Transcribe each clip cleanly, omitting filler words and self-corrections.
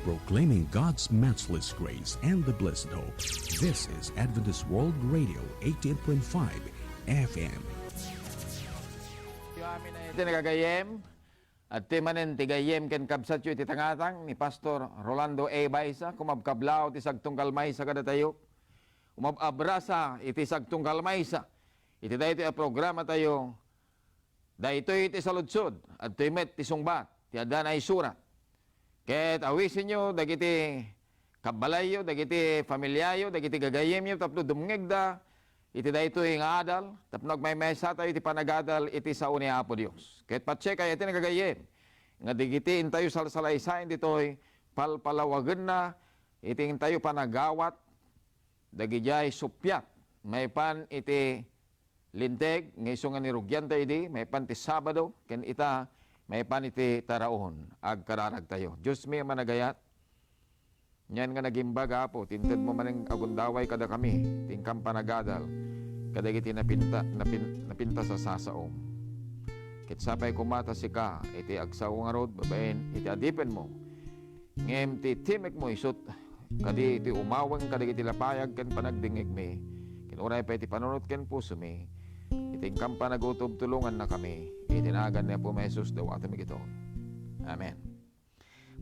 proclaiming God's matchless grace and the blessed hope. This is Adventist World Radio 88.5 FM. Yung amin na ito nagagayem at timanin tigayem ken kabsat yu iti tangatang ni Pastor Rolando A. Baisa kumabkablaw ti sagtong kalmay sa kadatayo umababrasa iti sagtong kalmay sa iti dayto a programa tayo dayto iti saludsod at timet ti sungbat ti adan ay surat ket awisin nyo dagiti kabalayo dagiti familyayo dagiti gagayem nyo tapno dumngegda iti dayto nga adal tapno may mesa tayo iti panagadal iti sao ni Apo Dios ket patse kay iti nagagayem nga digiti intayo salsalaysain ditoy palpalawagen na iti intayo panagawat dagijay supyat may pan iti linteg nga iso nga nirugyan tayo di may pan ti Sabado ken ita may pan iti taraon agkararag tayo Diyos mi managayat nyan nga nagimbaga po tinted mo maning agundaway kada kami tingkam panagadal kadagiti napinta sa sasaom ket sapay kumata si ka iti agsaw nga rod babaen iti adipen mo ngem ti timek mo isot kadi iti umaweng kadagiti lapayag ken panagdingig mi ken uray pa iti panunot ken puso mi itingkam panagutob tulungan na kami itinagan niya po may Jesus daw ato mi gito. Amen.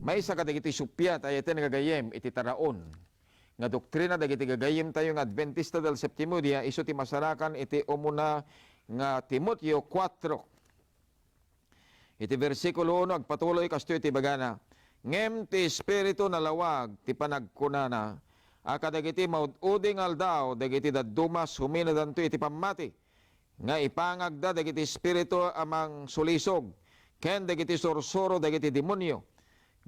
May isa kadagiti supyat ay iti nagagayem iti taraon nga doktrina dagiti gagayem tayo nga Adventista del Septimo Dia iso ti masarakan iti umuna nga Timoteo 4 iti versikulo 1 agpatuloy kasto iti bagana ngem ti espiritu nalawag ti panagkunana akadagiti maududing aldaw dagiti daddumas huminadanto iti pammati nga ipangagda dagiti espiritu amang sulisog ken dagiti sursuro dagiti demonyo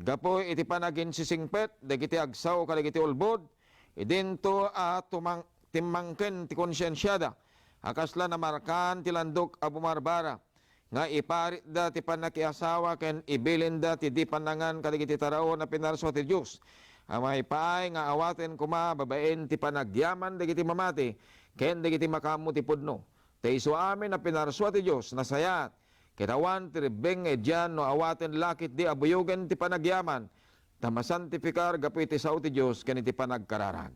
gapo iti panagin sisingpet dagiti agsaw kadagiti ulbod idinto timmangken ti konsensyada akasla na markan ti landok a bumarbara nga iparit da ti panakiasawa ken ibilin da ti di panangan kadagiti tarao na pinarso ti Dios amay paay nga awaten kuma babaen ti panagyaman dagiti mamati ken dagiti makamu ti pudno ti isu amin na pinarso ti Dios nasayat kitawan ti ribeng edyan no awaten lakit di abuyogen ti panagyaman tamasantifikar gapu iti sao ti Dios ken iti panagkararag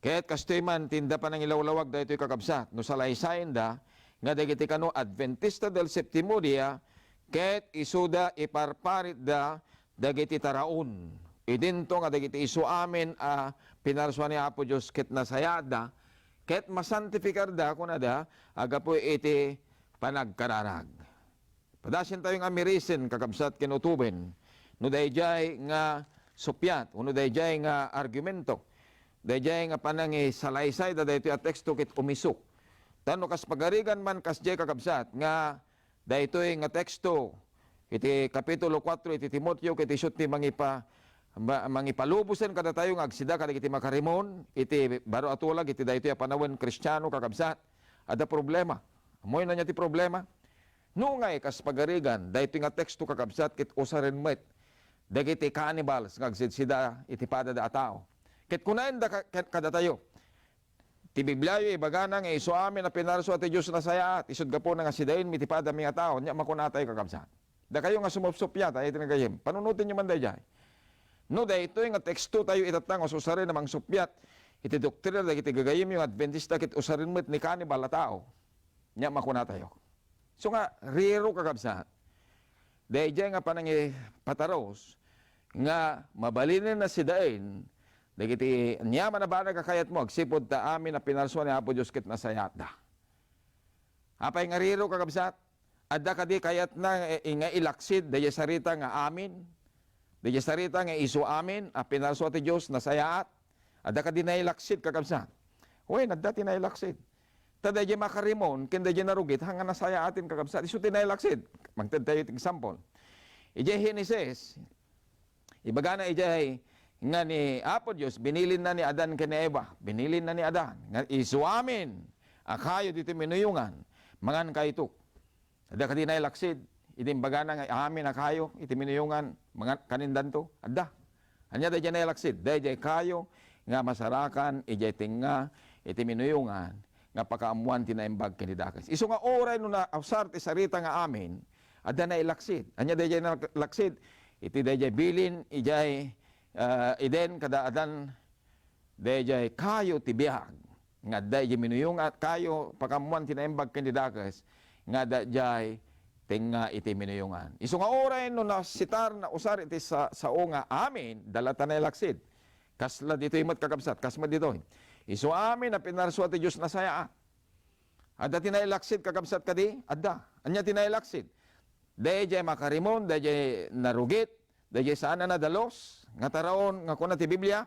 ket kastoy man tinda pa nang ilawlawag da ito'y kakabsat no salaysain da nga dagiti kano Adventista del Septimo Dia ket isuda iparparit da dagiti taraon idinto nga dagiti isu amin a pinarsuan ni Apo Dios ket nasayat da ket masantifikar da kunada agapu iti panagkararag padasin tayong amirisen kakabsat kinutuben no dayjay nga supyat uno dayjay nga argumento dayjay nga panangi salaysay da daytoy a teksto ket umisuk tano kas pagarigan man kas jay kakabsat nga daytoy nga teksto iti kapitulo 4 iti Timoteo ket isut ti mangipalubusen kada tayo nga agsida kadagiti makarimon iti baro atulag iti daytoy a panawen Kristiyano kakabsat ada problema amoy na niya ti problema no ngay kas pagarigan daytoy nga teksto kakabsat ket usaren met dagiti cannibals nga agsidsida iti pada da tao ket kunaen da kada tayo ti Biblia ibagana nga isu amin na pinarso ati Dios na sayaat isud gapo nga sidain mi ti pada mi nga tao nya makunatay kakabsat da kayo nga sumupsupya tayo tinagayem panunutin nyo man dayjay no daytoy nga teksto tayo itatang ususarin namang supyat iti doktrina dagiti gagayem yung Adventista ket usarin met ni cannibal a tao nya makunatayo so nga riro kakabsat dayjay nga panangi pataros nga mabalinin na sidain dagiti nyaman na ba nagkakayat mo agsipod ta amin na pinarsuan ni Apo Dios ket nasayat da apay nga riro kakabsat adda kadi kayat na nga ilaksid dayjay sarita nga amin dayjay sarita nga isu amin a pinarsuan ti Dios nasayat adda kadi na ilaksid kakabsat wen adda ti na ilaksid ta dayjay makarimon ken dayjay narugit hanga nasayaatin kakabsat isu ti na ilaksid magted tayo ti example ijay Genesis ibagana ijay nga ni Apo Dios binilin na ni Adan ken ni Eva binilin na ni Adan nga isu amin akayo dito minuyungan mangan kayto adda kadi na ilaksid idimbagana nga amin akayo iti minuyungan mangan kanindanto adda anya dayjay na ilaksid dayjay kayo nga masarakan ijay tinga iti minuyungan nga pakaamuan tinaimbag ken dakas isu nga oray no na ausar ti sarita nga amin adda na ilaksid anya dayjay na laksid iti dayjay bilin, ijay iden kadaadan, dayjay kayo tibiyag, nga dayjay minuyong at kayo, pakamuan tinaimbag kandidakas, nga dayjay tinga iti minuyungan. Iso nga oray no nasitar na usar iti sa nga amin, dalata na ilaksid. Kasla dito imat kakabsat, kasma dito. Iso amin na pinarso ati Diyos na saya. Adda tinailaksid kakabsat kadi, adda. Anya tinailaksid. Dayjay makarimon, dayjay narugit, dayjay saan na nadalos, nga taraon, nga kuna ti Biblia,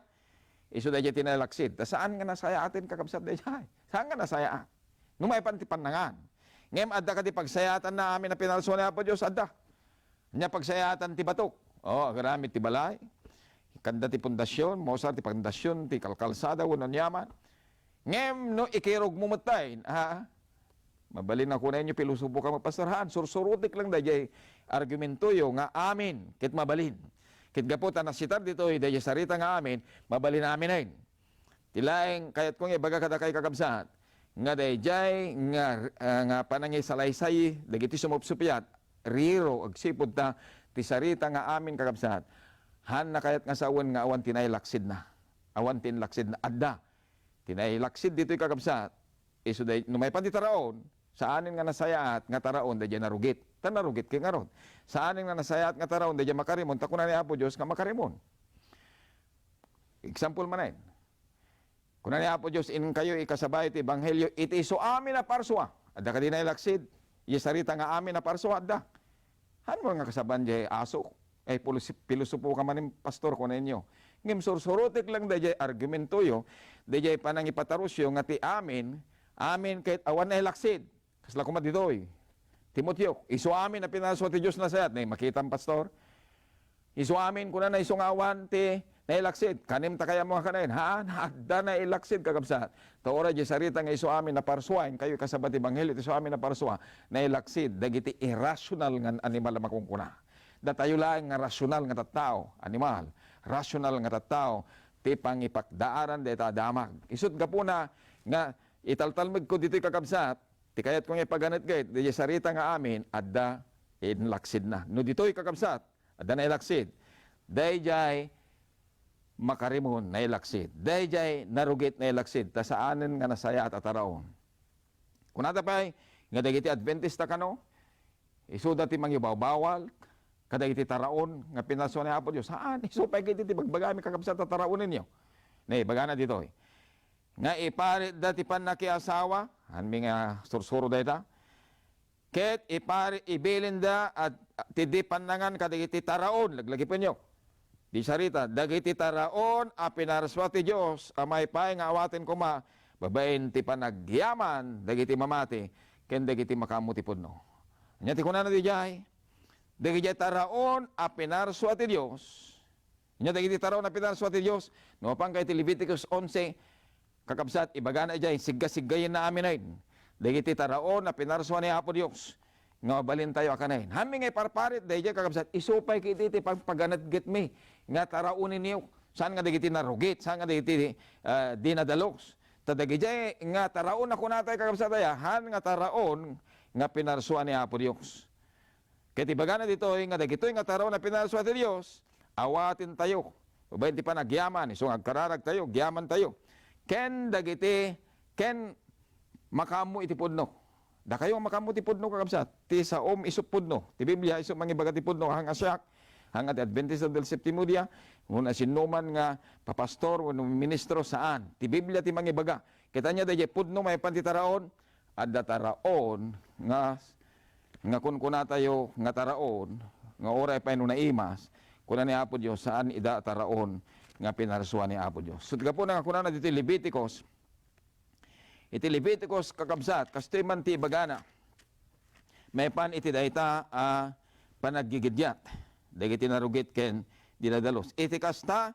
iso dayjay tinailaksid. Ta saan nga nasaya atin kakabsat dayjay? Saan nga nasaya? Numay pantipanangan. Ngem adda kadi pagsayatan na amin na pinalso ni Apo Dios adda. Nya pagsayatan ti batok. Oh, agaramit ti balay. Kanda ti pundasyon, mosa ti pundasyon ti kalkalsada wenno yaman. Ngem no ikirog mo matay, mabalin ako na inyo pilusubo ka magpasarhaan. Sursurutik lang dayjay argumento yo nga amin ket mabalin. Ket gaputa nasitar dito dayjay sarita nga amin, mabalin amin. Tilaeng kayat kong ibaga kada kay kakabsat. Nga dayjay nga panangi salaysay dagiti sumupsupyat riro agsipod ta ti sarita nga amin kakabsat han na kayat nga sawen nga awan tinaylaksid na adda tinaylaksid dito'y kakabsat iso day numay pa ti taraon saanin nga nasayaat nga taraon dayjay narugit narugit kay ngaron saanin nga nasayaat nga taraon dayjay makarimon takunan ni Apo Dios nga makarimon. Example manen. Kuna ni Apo Diyos, in kayo ikasabay iti Ebanghelyo, iti iso amin na parswa. Adda ka din na ilaksid. Isarita nga amin na parswa, adda. Ano nga kasaban jay aso? Pilosopo ka man ng pastor ko na inyo. Ngim sursurutik lang dayjay argumento yo, dayjay panang ipatarusyo nga ti amin kahit awan na ilaksid. Kasla kumat ditoy. Timoteo, iso amin na pinaswa ti Diyos na sayat. Makita ang pastor. Iso amin kuna na iso nga awan ti nailaksid, kanim ta kaya mga kanayin, hadda na ilaksid kakabsat. Taora di sarita nga iso amin na parsuain, kayo kasabat Ebanghelyo, iso amin na parsua, nailaksid, dagiti irrational nga animal na makungkuna. Datayo lang nga rasyonal nga tattao, animal, rasyonal nga tattao, ti pangipakdaaran deta damag. Isut ka po na, nga italtalmig ko dito'y kakabsat, ti kayat kong ipaganit gayt, di sarita nga amin, adda inlaksid na. No dito'y kakabsat, adda na ilaksid. Dayjay, makarimon na ilaksid. Dayjay narugit na ilaksid. Ta saanin nga nasaya at ataraon. Kunata pa'y, nga dagiti Adventista kano, isuda ti mangyubawbawal, kadagiti taraon, nga pinaswa ni Apo Diyos, saan? Isupay kiti ti bagbagami kakabsat at taraon ninyo. Nay, bagana dito eh. Nga iparit dati pan nakiasawa, hanmi nga sursuro data, ket iparit ibilinda at tidipan nangan kadagiti taraon, laglagi pa nyo. Di sarita, dagiti taraon a pinaraswa ti Diyos, amay pay nga awatin ko babain ti panagyaman, dagiti mamati, ken dagiti makamuti pudno. Anya ti kunan na di jay, dagiti taraon a pinaraswa ti Diyos, anya dagiti taraon a pinaraswa ti Diyos, no pang kay ti Leviticus 11, kakabsat, ibagana jay, sigga-siggayin na amin ay, dagiti taraon a pinaraswa ni Apo Diyos, nga balin tayo akanayin. Hami ngay parparit, dahil kakabsat, isupay kititi pagpaganat get me, nga taraunin niyo, saan nga dagiti narugit, saan nga dagiti dinadalos. Tadagijay, nga taraon ako natay kakabsat ay, han nga taraon, nga pinarsuan ni Apo Diyos. Kaya tibagana dito, nga dagito nga taraon na pinarsuan ni Diyos, awatin tayo. Babayin ti pa nagyaman, so agkararag tayo, gyaman tayo. Ken dagiti, ken makamu iti pudno. Da kayo makamuti pudno kakabsat, ti sa isop pudno, ti Biblia isop mangibaga ti pudno, hang asyak, hang at Adventista del Septimo Dia, muna sinuman nga papastor, muna ministro saan, ti Biblia ti mangibaga, kita niya da pudno may pantitaraon, at da taraon, nga kunkuna tayo, nga taraon, nga oray pa na imas, kuna ni Apo Diyos, saan ida taraon, nga pinarasuan ni Apo Diyos. So tiga po na kuna na dito Leviticus, iti Leviticus kakabsat, kastoy man ti bagana, may pan iti dayta panagigidyat, dagiti narugit ken dinadalos. Iti kasta,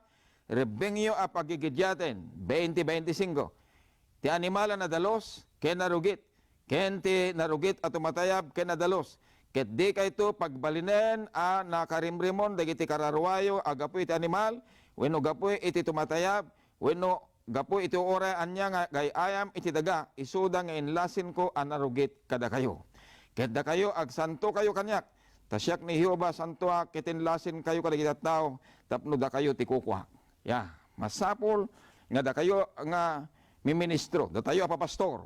rebengyo a pagigidyaten, 20-25, ti animala na dalos, ken narugit, ken ti narugit at tumatayab, ken nadalos. Ket di kayto pagbalinen a nakarimrimon, dagiti kararwayo, agapoy iti animal, wenno gapoy iti tumatayab, wenno gapo iti oray anya nga gayayam iti daga, isuda nga inlasin ko anarugit kada kayo. Ket da kayo agsanto kayo kanyak, Tasyak ni Hioba santua kitinlasin kayo kadagiti tao tapno da kayo tikukwa. Ya, masapol nga da kayo nga miministro, da tayo apapastor.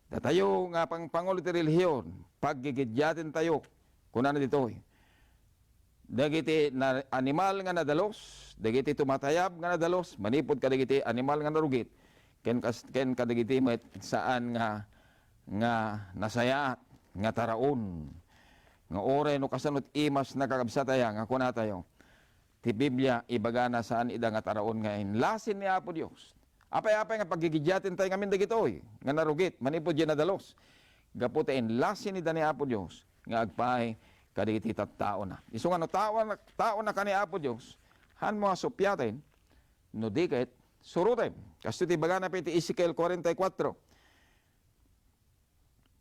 Da tayo nga pangulo ti relihiyon, paggigidyatin tayo kunan dito. Dagiti na animal nga nadalos, dagiti tumatayab nga nadalos, manipod kadagiti animal nga narugit. Ken kadagiti met saan nga nasayaat nga taraon. Nga oray no kasanot imas nakakabsataya nga kuna tayo. Ti Biblia ibagana saan ida nga taraon nga inlasin ni Apo Dios. Apay-apay nga paggigidyatin tayo ngamin dagitoy nga narugit manipod yan nadalos. Gaputa inlasin ni ni Apo Dios nga agpay kadagiti tattao na. Isu nga no tao na kani Apo Dios han mo supyatin no dikit surutem. Kasto ti bagana pa iti Ezekiel 44.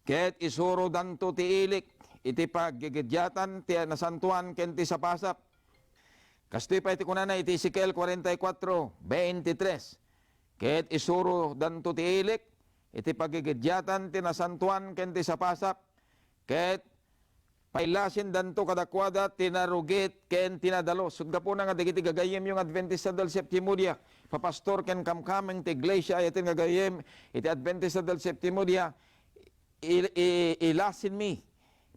Ket isuro danto ti ilik iti paggigidyatan ti nasantuan ken ti sapasap. Kastoy pa iti kunana iti Ezekiel 44:23. Ket isuro danto ti ilik iti paggigidyatan ti nasantuan ken ti sapasap. Ket pailasin danto kadakwada tinarugit ken tinadalos. Sugda po na nga digiti gagayem yung Adventista del Septimo Dia. Papastor ken kamkameng ti iglesia ayatin gagayem iti Adventista del Septimo Dia. Ilasin mi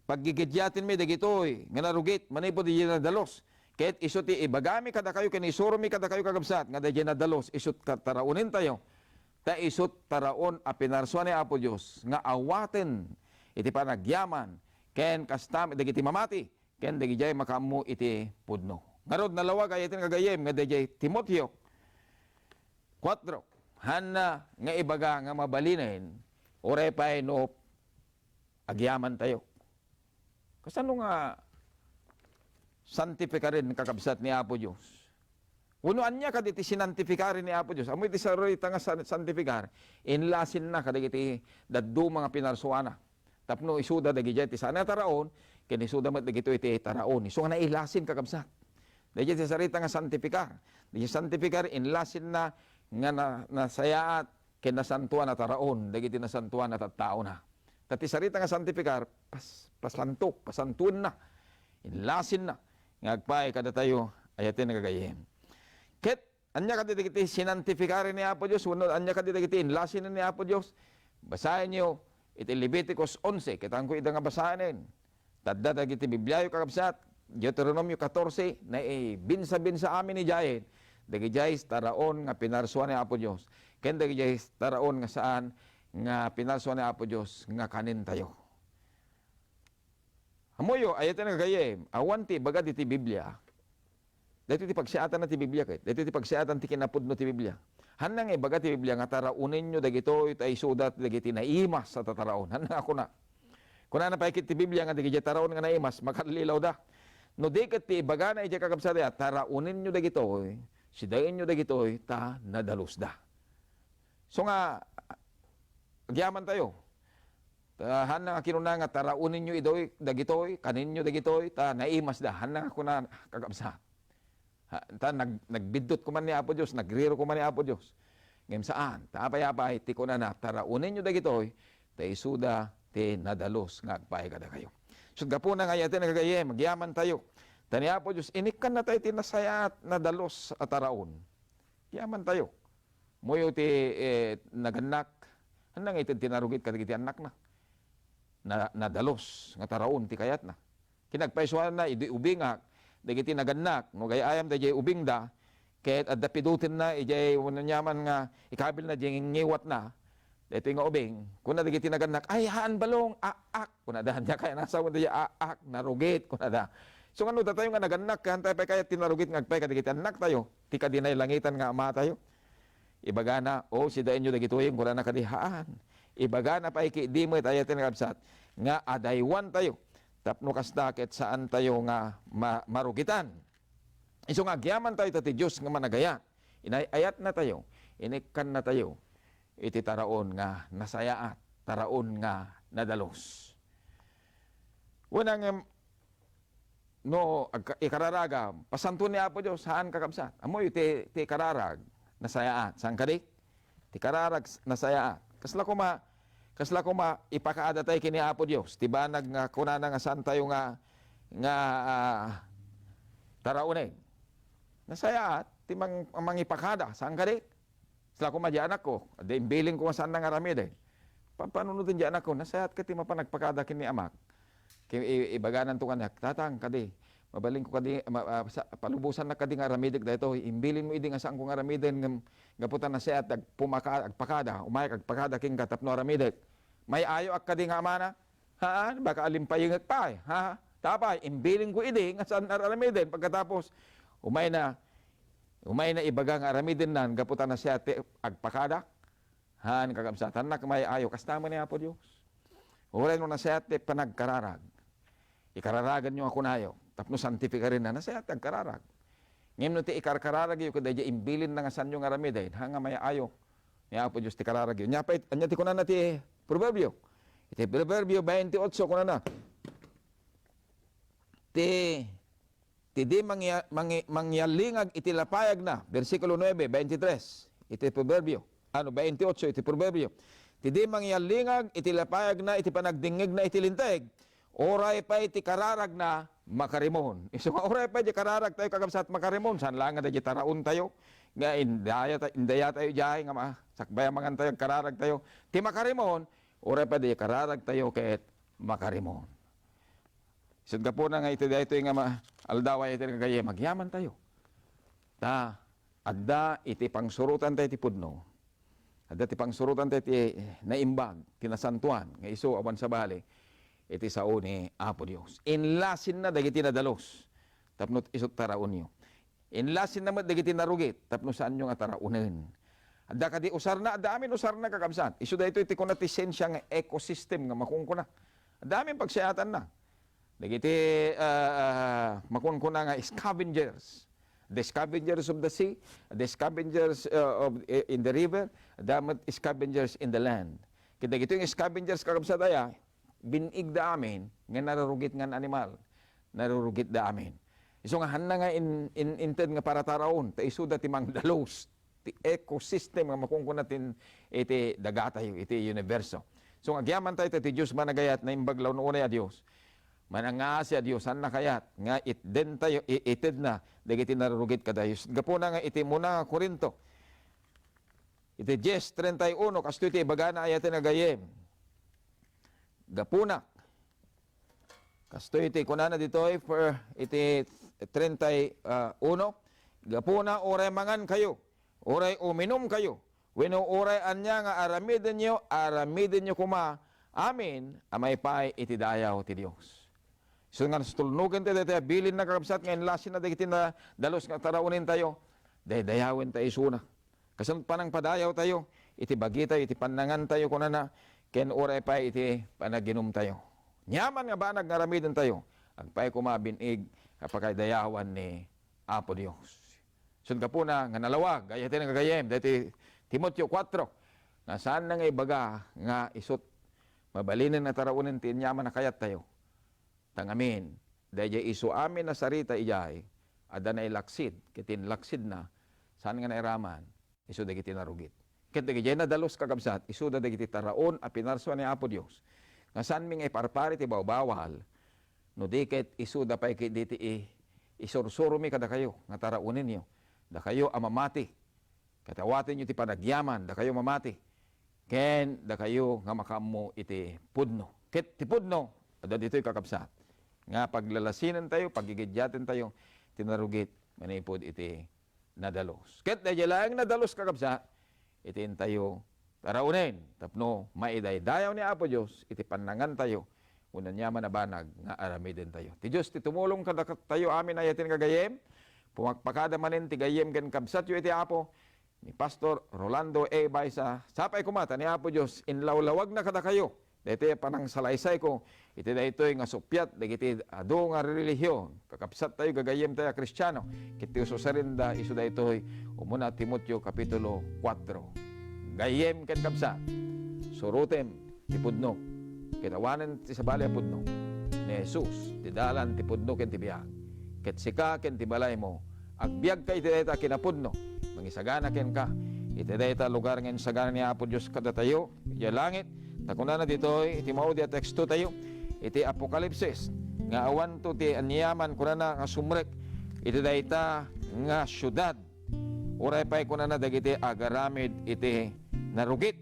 paggigidyatin mi dagitoy nga narugit manipod di nadalos. Ket iso ti ibagami kada kayo ken isuro mi kada kayo kagabsat nga di nadalos isut taraunin tayo. Ta isut taraon a pinarsuan ni Apo Dios nga awaten iti panagyaman ken kastam dagiti mamati ken dagijay makamu iti pudno. Ngarod nalawag ayatin kagayem nga dagijay Timoteo 4 hanna nga ibaga nga mabalinen oray pay no agyaman tayo. Kasano nga santifikarin kakabsat ni Apo Dios. Unuan niya kaditi sinantifikarin ni Apo Dios. Amoy ti sarita nga santifikar inlasin na kadagiti daddu mga pinarsuana. Tapno isuda dagiti ti sana taraon ken isuda met dagito iti taraon. Isu nga nailasin kakabsat. Dagiti sarita nga santifikar. Dagiti santifikar inlasin na nga nasayaat ken nasantuan na taraon dagiti nasantuan na tattao na. Tati sarita nga santifikar pasantok, pasantun na. Inlasin na. Ngagpay kada tayo ayatin nagagayem. Ket anya kaditi sinantifikarin ni Apo Dios, wenno anya kaditi inlasin ni Apo Dios. Basahin niyo iti Leviticus 11, kitang ko ida nga basahin. Tadda dagiti Bibliayo kakabsat, Deuteronomio 14 na binsa-binsa amin ni Jayen. Dagi Jayes taraon nga pinarsuan ni Apo Dios. Ken dagi Jayes taraon nga saan nga pinarsuan ni Apo Dios nga kanin tayo. Amoyo ayaten nga gayem, awan ti baga ti Biblia. Dito ti pagsiatan na ti Biblia ket. Dito ti pagsiatan ti kinapudno ti Biblia. Hanang ibaga ti Biblia nga taraunin nyo dagito ito ay sudat dagiti naimas sa tataraon. Hanang ako na. Kuna na paikit ti Biblia nga dagiti taraon nga naimas, makalilaw da. No diket ti ibaga na iti kakabsat ya, taraunin nyo dagito, sidain nyo dagito, ta nadalus da. So nga, agyaman tayo. Hanang kinuna nga taraunin nyo idoy dagitoy, kanin nyo dagitoy, ta naimas da. Hanang ako na kakabsat. Nagbidot ko man ni Apo Dios, nagriro ko man ni Apo Dios. Ngem saan? Taapay-apay, ti ko na taraunin nyo dagitoy, ta isuda ti nadalos nga agpay kada kayo. So gapo na nga yatin nagagayem, magyaman tayo. Tani Apo Dios, inikan na tayo tinasayat nadalos at taraon. Yaman tayo. Moyo ti naganak, hanang iti tinarugit kadagiti anak na. Nadalos nga taraon ti kayat na. Kinagpaisuan na, idi ubingak, dagiti naganak, no gayayam da jay ubing da, ket adda pidutin na, ijay nyaman nga, ikabil na jay ngiwat na, dito nga ubing, kuna dagiti naganak, ay haan balong, aak, kuna da, niya kaya nasa wanda jay aak, narugit, kuna da. So ano da tayo nga naganak, kantay pa kaya tinarugit ngagpay, kadagiti anak tayo, tika dinay langitan nga ama tayo. Ibaga na, sidain nyo dagitoy, kuna na kadihaan. Ibaga na pa di mo itayatin ngabsat, nga adaywan tayo. Tapno kastakit saan tayo nga marugitan. Iso nga agyaman tayo tati Diyos nga managaya. Inayat na tayo, inikan na tayo. Iti taraon nga nasayaat, taraon nga nadalos. Unang ikararaga, pasanto ni Apo Diyos, saan kakabsat? Amoy ti kararag, nasayaat. Saan kadik? Ti kararag, nasayaat. Kasla ko Kasla ko ipakaada tayo kini Apo Dios. Tibanag nga kunana nga saan tayo nga taraunay. Nasaya at timang ipakada saan ka di? Sila ko madya anak ko. Adi imbiling ko saan nga aramid eh. Panunutin dyan anak ko. Nasaya at kati mapanagpakada kini amak. Ibaganan to kanak. Tatang kadi. Mabaling ko kadi palubusan na kadi nga aramidik dahito. Imbilin mo idi nga saan ko nga aramidin gaputan na siya at agpakada. Umayag agpakada king katapno aramidik. May ayo ak kadi nga amana. Ha? Baka alimpayingag pa eh. Ha? Tapay, imbiling ko idi nga saan aramidin. Pagkatapos, umay na ibagang aramidin nan gaputan na siya at agpakada. Han kagamsatan na may ayo. Kastama niya po Diyos. Uray mo na siya at panagkararag. Ikararagan nyo ako na ayo. Tapno santifika rin na siya at agkararag. Ngayon no ti ikarkararag yun kaya imbilin na nga saan yung aramidin. Hanga may ayo. Niya po Diyos ti kararag yun. Nya ti kunan na ti Proverbio. Iti Proverbio 28 kunan na. Ti di mangyalingag iti lapayag na. Versikulo 9, 23. Iti Proverbio. 28, iti Proverbio. Ti di mangyalingag iti lapayag na, iti panagdingig na iti linteg. Oray pa iti kararag na makarimon. Iso nga oray pa iti kararag tayo kagabsat makarimon. San lang nga iti taraon tayo. Nga indaya tayo diay nga sakbayamangan tayo kararag tayo. Ti makarimon, oray pa iti kararag tayo ket makarimon. Isod ka po na nga ito nga aldaway ito nga kaya magyaman tayo. Adda iti pangsurutan tayo ti pudno. Adda iti pangsurutan tayo ti naimbag, tinasantuan, nga iso awan sa bali, iti sao ni Apo Dios. Inlasin na dagiti nadalos, tapno isot taraon nyo. Inlasin na dagiti narugit, tapno saan nyo nga taraunin. Adda kadi usar na, adda amin usar na kakabsat. Iso da ito iti kuna ti sensya nga ecosystem nga makungkuna. Adda amin pagsayatan na. Dagiti makunkuna nga scavengers. The scavengers of the sea, the scavengers in the river, damat scavengers in the land. Kita gito yung scavengers kakabsataya, binig da amin, nga narurugit nga animal, narurugit da amin. Iso nga hana nga inted nga para taraon, ta iso da timang dalos, ti ecosystem nga makungkuna tin iti dagatayo, iti universo. So nga agyaman tayo ti Diyos managayat na imbaglaw no una ya Diyos. Mananga siya Diyos, san nakayat, nga itden tayo, ited na, dagiti narurugit kadayos. Gapuna nga iti muna Korinto. Iti 10:31, kasto iti ibagana ayatin na gayem. Gapuna. Kasto iti kunana dito for iti 31. Gapuna, oray mangan kayo, oray uminom kayo. Weno oray anya nga aramidin nyo kuma, amin, amay pay iti dayaw ti Diyos. So nga tulnugan tayo, bilin na kakabsat, ngayon lasin na dagiti na dalos nga taraunin tayo, dayawin tayo suna. Kasunod pa ng padayaw tayo, iti bagi tayo, iti panangan tayo, kuna na, ken oray pa iti panaginom tayo. Nyaman nga ba nagnaramidin tayo, agpay kumabinig, kapag dayawan ni Apo Dios. Sunod ka po na, nga nalawag, gaya tayo nagagayem, dati Timoteo 4, nga saan na nga ibaga, nga isot, mabalinin na taraunin, tinyaman na kayat tayo. Tangamin, dahil iso amin na sarita ijay, ada na ilaksid, kitin laksid na, saan nga nairaman, iso da kiti narugit. Kit da kiti na dalos kakabsat, iso da kiti taraon a pinarso ni Apo Dios. Nga saan ming iparpari ti bawbawal, no dikit iso da pa ikiditi isursuro mi kada kayo, nga taraunin nyo, da kayo amamati, katawatin nyo ti panagyaman, da kayo mamati, ken da kayo nga makamu iti pudno. Kit ti pudno, ada dito'y kakabsat. Nga paglalasinan tayo, pagigidyatin tayo, tinarugit, manipod iti nadalos. Ket dahil lang nadalos kakabsa, itin tayo taraunin, tapno maidaydayaw ni Apo Diyos, iti panangan tayo, unan niya manabanag, nga aramidin tayo. Ti Diyos, ti tumulong kadakat tayo amin ayatin kagayem, pumakpakada manin ti gayem ken kabsat yu iti Apo, ni Pastor Rolando A. Baisa, sapay kumata ni Apo Diyos, inlawlawag na kada kayo, dito panang salaysay ko, iti dito nga supyat, dagiti ado nga relihiyon, kakapsat tayo, gagayem tayo, Kristiyano, kiti ususarinda, iso dito, umuna Timoteo Kapitulo 4. Gayem ken kapsat, surutem, tipudno, kinawanan ti sabali a pudno, ni Jesus, ti dalan, ti pudno, ken ti biyag, ket sika, ken ti balay mo, agbiag ka iti dita kinapudno, mangisagana ken ka, iti dita lugar ngayon sagana ni Apo Diyos kada tayo, iya langit, Takuna na dito, iti mao dia teksto tayo, iti Apokalipsis, nga awan to ti anyaman kuna na nga sumrek, iti dayta nga syudad. Uray pa'y kuna na dagiti agaramid iti narugit.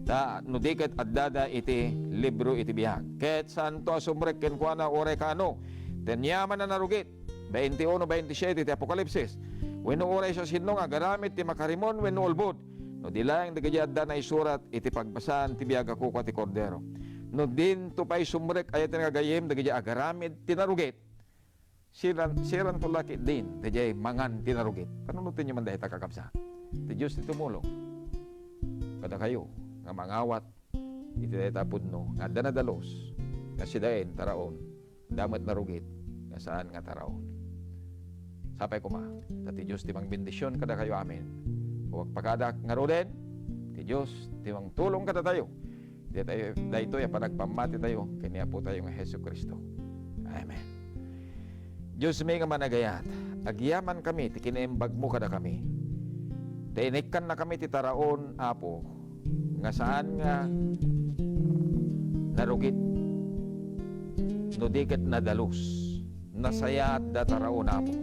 Ta nudiket addada iti libro iti bihag. Ket santo sumrek ken kuana uray kano, tenyaman na narugit. 21-27 iti Apokalipsis. Wenno uray sa sinno nga agaramid ti makarimon wenno ulbod. No dilayang dagiti adda na isurat iti pagbasan ti biyag ako ti kordero. No din to pa'y sumrek ayat nga gayem dagiti agaramid tinarugit. Siran to laki din dagiti mangan tinarugit. Panunutin niyo man dahil kakabsa. Ti Diyos ti tumulong. Kada kayo nga mangawat iti dahil tapudno nga adda na dalos nga sidain taraon damat narugit nga saan nga taraon. Sapay kuma, ti Diyos ti mangbendisyon kada kayo amin. Huwag pagkadak nga roden, ti Diyos ti mang tulong kada tayo. Dahito ya panagpamati tayo, kanya po tayo nga Hesus Kristo. Amen. Diyos may nga managayat, agyaman kami, ti kinaimbag mo kada kami. Tainikan na kami ti taraon, Apo, nga saan nga narugit, no diket na dalus, nasayat da taraon, Apo.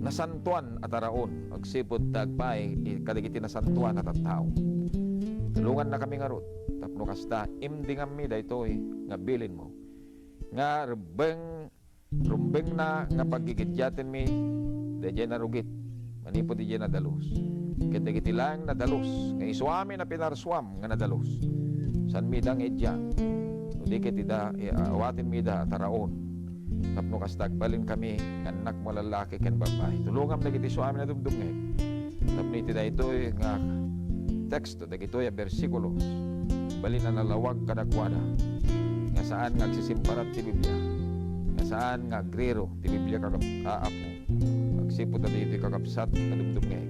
Nasantuan at taraon, agsipod tagpay, kadigiti nasantuan at tao. Tulungan na kami nga rod, tapno kasta, imdingan mi daytoy nga bilin mo. Nga rumbeng na nga pagigidyatin mi, dayjay narugit, manipod dayjay nadalus. Kadigiti lang nadalus, nga iswami na pinarswam nga nadalus. San mi dang idya, nudikit ida, awatin mi da taraon. Tapno kastag balin kami anak mo lalaki ken babae. Tulungam dagiti suami na dumdumngeg. Tapno iti daytoy nga teksto dagitoy a bersikulo. Balin na nalawag kadakwada. Nga saan nga agsisimparat ti Biblia. Nga saan nga agrero ti Biblia aapo. Agsipod na dito kakapsat na dumdumngeg.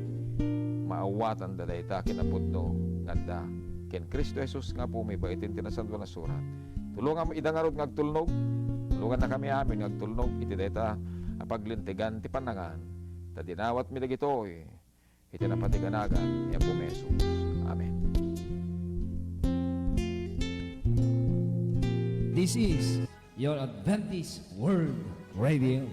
Maawatan da dayta kinapudno nganda ken Kristo Jesus nga po may baitin tinasanto na surat. Tulungam idangarod nga agtulnog. Tulungan na kami amin ngagtulnog iti dayta apaglintigan ti panangan ta dinawat mi dagitoy iti napatiganagan ya po Jesus. Amen. This is your Adventist World Radio.